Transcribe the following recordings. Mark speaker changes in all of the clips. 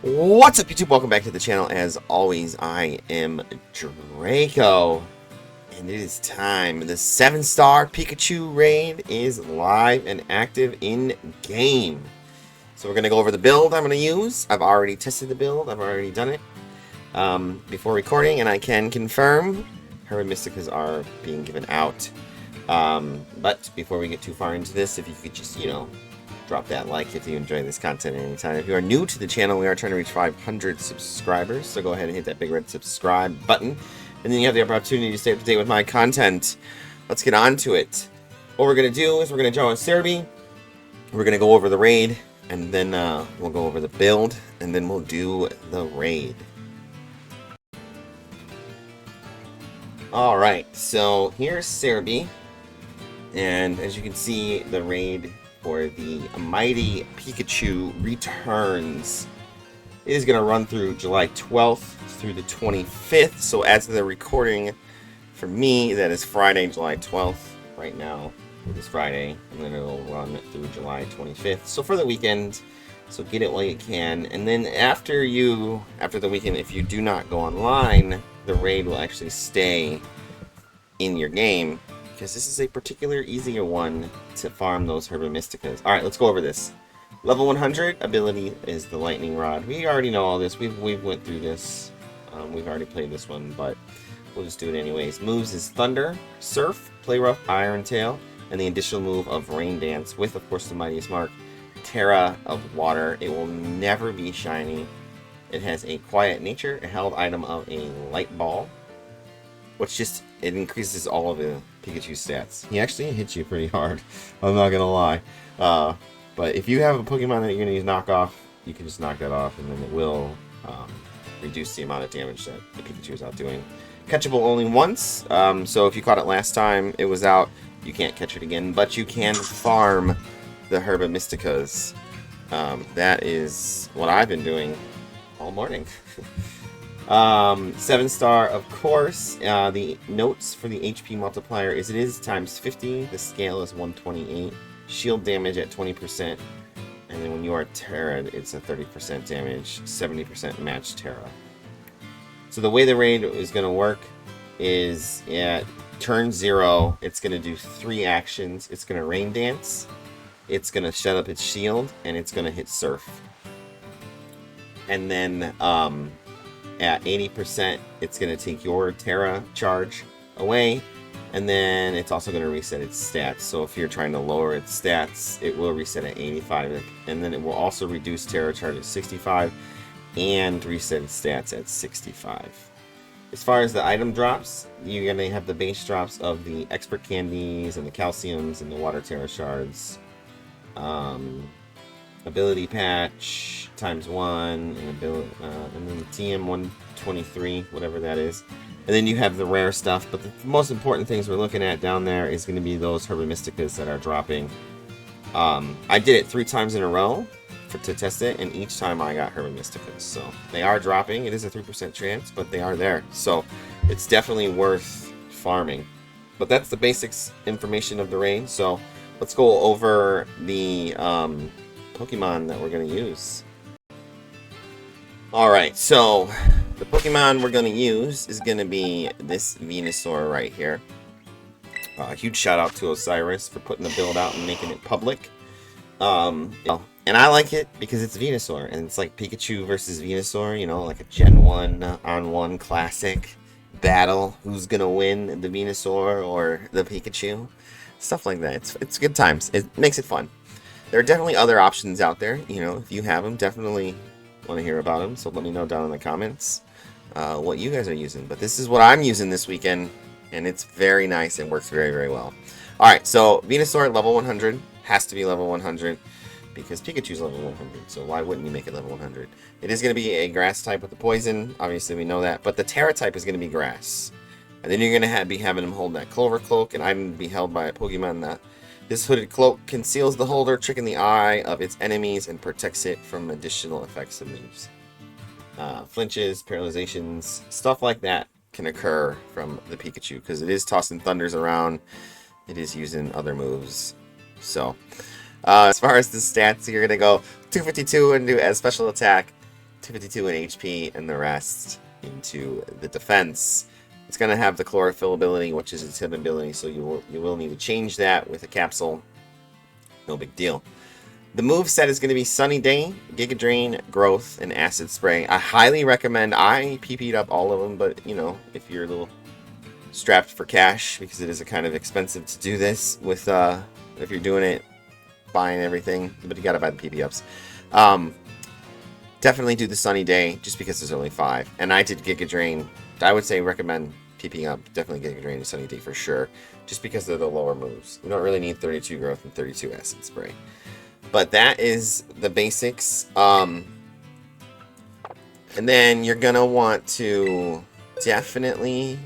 Speaker 1: What's up, YouTube? Welcome back to the channel. As always, I am Draco, and it is time. The 7-star Pikachu raid is live and active in game. So we're going to go over the build I'm going to use. I've already tested the build. I've already done it before recording, and I can confirm her Mysticas are being given out. But before we get too far into this, if you could just, drop that like if you enjoy this content at any time. If you are new to the channel, we are trying to reach 500 subscribers, so go ahead and hit that big red subscribe button, and then you have the opportunity to stay up to date with my content. Let's get on to it. What we're going to do is we're going to draw a Cerebi, we're going to go over the raid, and then we'll go over the build, and then we'll do the raid. Alright, so here's Cerebi, and as you can see, the raid for the Mighty Pikachu returns. It is going to run through July 12th through the 25th. So as of the recording, for me, that is Friday, July 12th. Right now, it is Friday, and then it'll run through July 25th. So for the weekend, so get it while you can. And then after the weekend, if you do not go online, the raid will actually stay in your game, because this is a particular easier one to farm those Mysticas. Alright, let's go over this. Level 100 ability is the Lightning Rod. We already know all this. We've went through this. We've already played this one, but we'll just do it anyways. Moves is Thunder, Surf, Play Rough, Iron Tail, and the additional move of Rain Dance with, of course, the Mightiest Mark, Terra of Water. It will never be shiny. It has a Quiet Nature, a held item of a Light Ball, which just, it increases all of the Pikachu stats. He actually hits you pretty hard, I'm not gonna lie. But if you have a Pokemon that you're gonna use knockoff, you can just knock that off, and then it will reduce the amount of damage that the Pikachu is out doing. Catchable only once, so if you caught it last time it was out, you can't catch it again, but you can farm the Mysticas. That is what I've been doing all morning. 7-star, of course. The notes for the HP multiplier is it is times 50. The scale is 128. Shield damage at 20. And then when you are Terra, it's a 30% damage, 70% match Terra. So the way the raid is going to work is at turn 0, it's going to do 3 actions. It's going to Rain Dance, it's going to shut up its shield, and it's going to hit Surf. And then at 80%, it's going to take your Terra charge away, and then it's also going to reset its stats. So if you're trying to lower its stats, it will reset at 85, and then it will also reduce Terra charge at 65 and reset its stats at 65. As far as the item drops, you're going to have the base drops of the Expert Candies and the Calciums and the Water Terra Shards. Ability patch ×1 and ability, and then TM 123, whatever that is. And then you have the rare stuff, but the most important things we're looking at down there is going to be those Mysticas that are dropping. I did it 3 times in a row to test it, and each time I got Mysticas. So they are dropping. It is a 3% chance, but they are there. So it's definitely worth farming. But that's the basics information of the raid. So let's go over the Pokemon that we're going to use. Alright, so the Pokemon we're going to use is going to be this Venusaur right here. A huge shout out to Osiris for putting the build out and making it public. And I like it because it's Venusaur, and it's like Pikachu versus Venusaur, like a Gen 1 on 1 classic battle. Who's going to win, the Venusaur or the Pikachu? Stuff like that. It's good times. It makes it fun. There are definitely other options out there. If you have them, definitely want to hear about them. So let me know down in the comments what you guys are using. But this is what I'm using this weekend, and it's very nice and works very, very well. Alright, so Venusaur level 100. Has to be level 100 because Pikachu's level 100. So why wouldn't you make it level 100? It is going to be a grass type with the poison. Obviously, we know that. But the Terra type is going to be grass. And then you're going to be having him hold that Clover Cloak, and I'm going to be held by a Pokemon that this hooded cloak conceals the holder, tricking the eye of its enemies, and protects it from additional effects of moves. Flinches, paralyzations, stuff like that can occur from the Pikachu, because it is tossing thunders around. It is using other moves. So, as far as the stats, you're going to go 252 and do as special attack, 52 in HP, and the rest into the defense. It's going to have the chlorophyll ability, which is its hidden ability, so you will need to change that with a capsule. No big deal. The move set is going to be Sunny Day, Giga Drain, Growth, and Acid Spray. I highly recommend. I PP'd up all of them, but you know, if you're a little strapped for cash, because it is kind of expensive to do this with if you're doing it, buying everything, but you gotta buy the PP ups. Definitely do the Sunny Day, just because there's only 5. And I did Giga Drain. I would say recommend PPing up. Definitely Giga Drain and Sunny Day for sure, just because they're the lower moves. You don't really need 32 Growth and 32 Acid Spray. But that is the basics. And then you're gonna want to definitely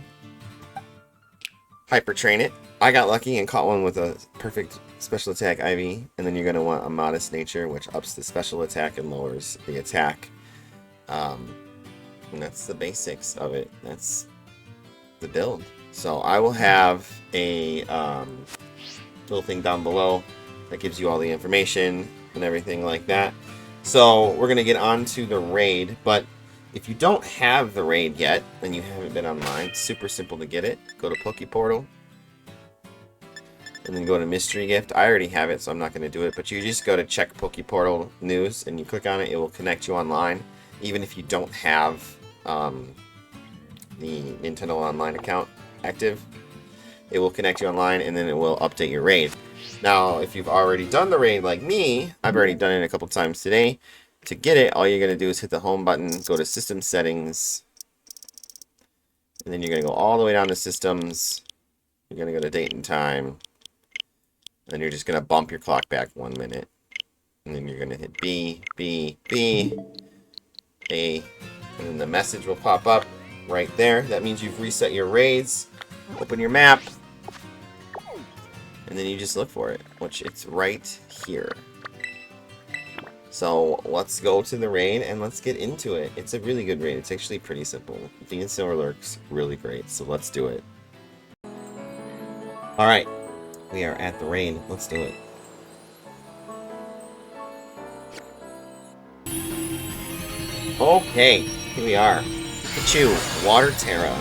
Speaker 1: hyper train it. I got lucky and caught one with a perfect special attack IV, and then you're gonna want a modest nature, which ups the special attack and lowers the attack. And that's the basics of it. That's the build. So I will have a little thing down below that gives you all the information and everything like that. So we're going to get on to the raid, but if you don't have the raid yet and you haven't been online, it's super simple to get it. Go to Pokeportal and then go to Mystery Gift. I already have it, so I'm not going to do it, but you just go to check Pokeportal news and you click on it. It will connect you online, even if you don't have the Nintendo Online account active. It will connect you online, and then it will update your raid. Now, if you've already done the raid like me, I've already done it a couple times today. To get it, all you're going to do is hit the home button, go to System Settings, and then you're going to go all the way down to Systems. You're going to go to Date and Time, and you're just going to bump your clock back 1 minute. And then you're going to hit B, B, B, A, and then the message will pop up right there. That means you've reset your raids. Open your map, and then you just look for it, which it's right here. So let's go to the raid and let's get into it. It's a really good raid. It's actually pretty simple. Venusaur lurks really great, so let's do it. Alright, we are at the raid. Let's do it. Okay, here we are. Pikachu, Water Terra.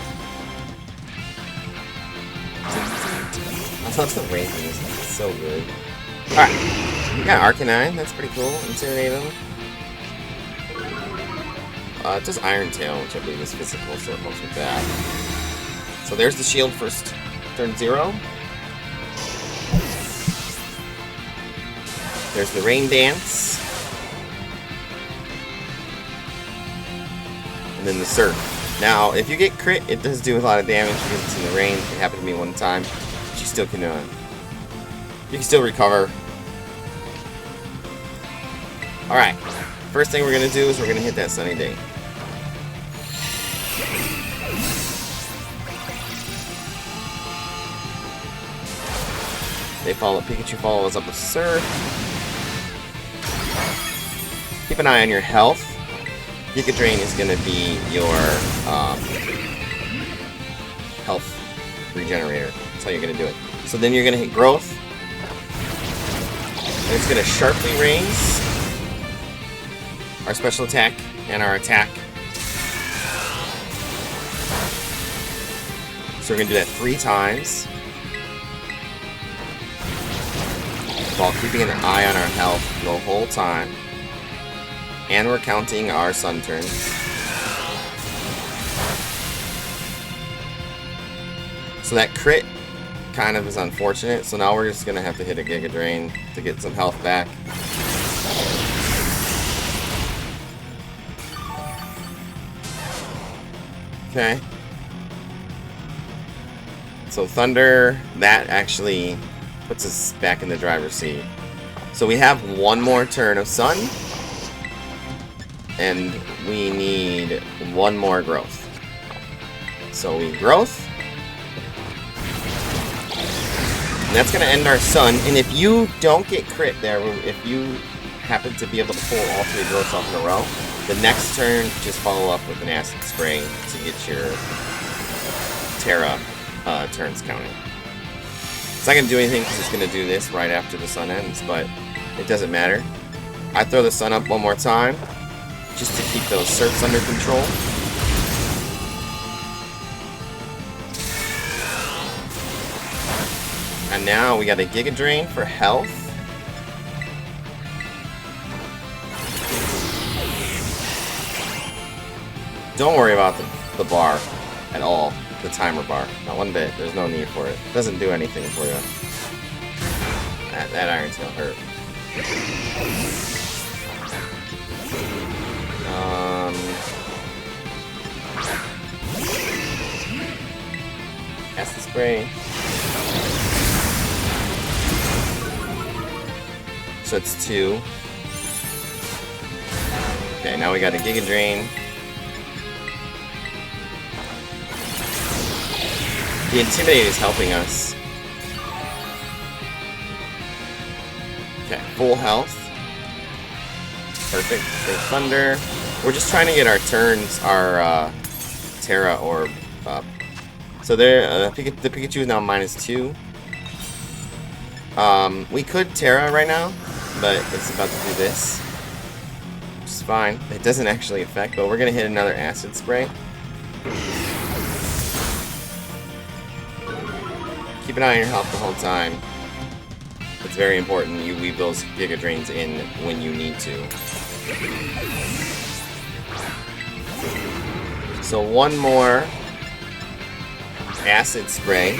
Speaker 1: I love the raid music. It's so good. Alright. We got Arcanine. That's pretty cool. Intimidate him. It does Iron Tail, which I believe is physical, so it helps with that. So there's the shield first. Turn 0. There's the Rain Dance. And then the Surf. Now, if you get crit, it does do a lot of damage because it's in the rain. It happened to me one time. But you still can, you can still recover. Alright. First thing we're going to do is we're going to hit that Sunny Day. Pikachu follows up with Surf. Keep an eye on your health. Giga Drain is going to be your health regenerator. That's how you're going to do it. So then you're going to hit Growth. And it's going to sharply raise our special attack and our attack. So we're going to do that 3 times. While keeping an eye on our health the whole time. And we're counting our sun turns. So that crit kind of is unfortunate. So now we're just going to have to hit a Giga Drain to get some health back. Okay. So Thunder, that actually puts us back in the driver's seat. So we have one more turn of Sun. And we need one more Growth. So we Growth. And that's going to end our Sun. And if you don't get crit there, if you happen to be able to pull all 3 Growths off in a row, the next turn, just follow up with an Acid Spray to get your Terra turns counting. It's not going to do anything because it's going to do this right after the Sun ends, but it doesn't matter. I throw the Sun up one more time. just to keep those certs under control. And now we got a Giga Drain for health. Don't worry about the bar at all, the timer bar. Not one bit. There's no need for it. It doesn't do anything for you. That Iron Tail hurt. Acid Spray. So it's 2. Okay, now we got a Giga Drain. The Intimidate is helping us. Okay, full health. Perfect. Big Thunder. We're just trying to get our turns, our Terra Orb up. So there, the Pikachu is now -2. We could Terra right now, but it's about to do this. Which is fine. It doesn't actually affect, but we're going to hit another Acid Spray. Keep an eye on your health the whole time. It's very important you weave those Giga Drains in when you need to. So one more Acid Spray.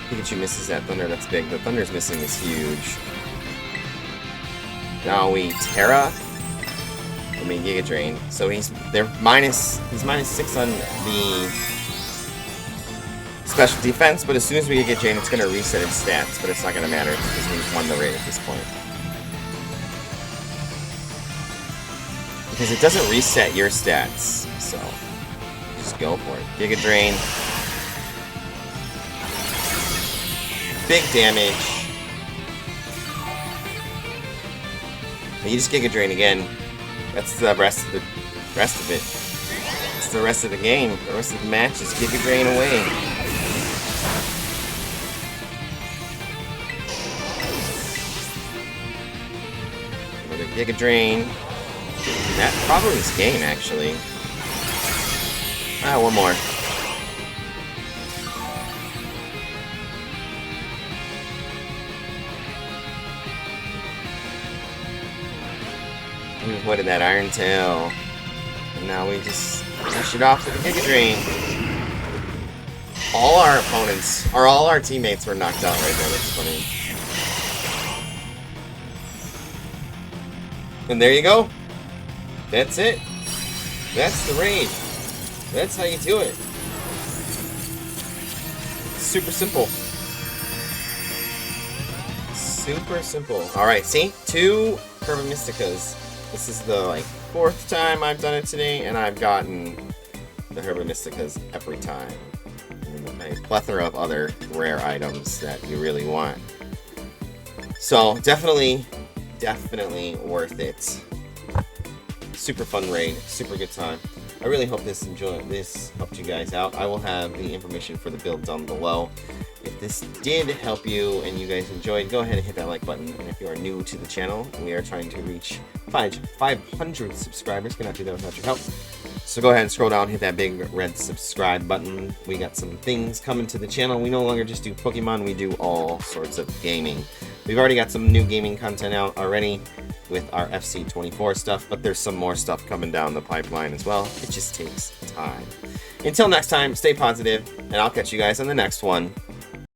Speaker 1: Pikachu misses that Thunder, that's big. The Thunder's missing is huge. Now we Terra. I mean Giga Drain. So he's -6 on the special defense, but as soon as we get Giga Drain, it's gonna reset its stats, but it's not gonna matter because we've won the raid at this point. Because it doesn't reset your stats, so just go for it. Giga Drain. Big damage. And you just Giga Drain again. That's the rest of it. It's the rest of the game. The rest of the match is Giga Drain away. Another Giga Drain. That probably is game, actually. Ah, one more. We avoided that Iron Tail. And now we just finish it off with a Giga Drain. All our opponents, or all our teammates were knocked out right there. That's funny. And there you go. That's it. That's the raid. That's how you do it. Super simple. Super simple. Alright, see? 2 Herba Mysticas. This is the, 4th time I've done it today, and I've gotten the Herba Mysticas every time. And a plethora of other rare items that you really want. So, definitely worth it. Super fun raid, super good time. I really hope this helped you guys out. I will have the information for the build down below. If this did help you and you guys enjoyed, go ahead and hit that like button. And if you are new to the channel, we are trying to reach 500 subscribers. Cannot do that without your help. So go ahead and scroll down, hit that big red subscribe button. We got some things coming to the channel. We no longer just do Pokemon, we do all sorts of gaming. We've already got some new gaming content out already with our FC24 stuff, but there's some more stuff coming down the pipeline as well. It just takes time. Until next time, stay positive, and I'll catch you guys on the next one.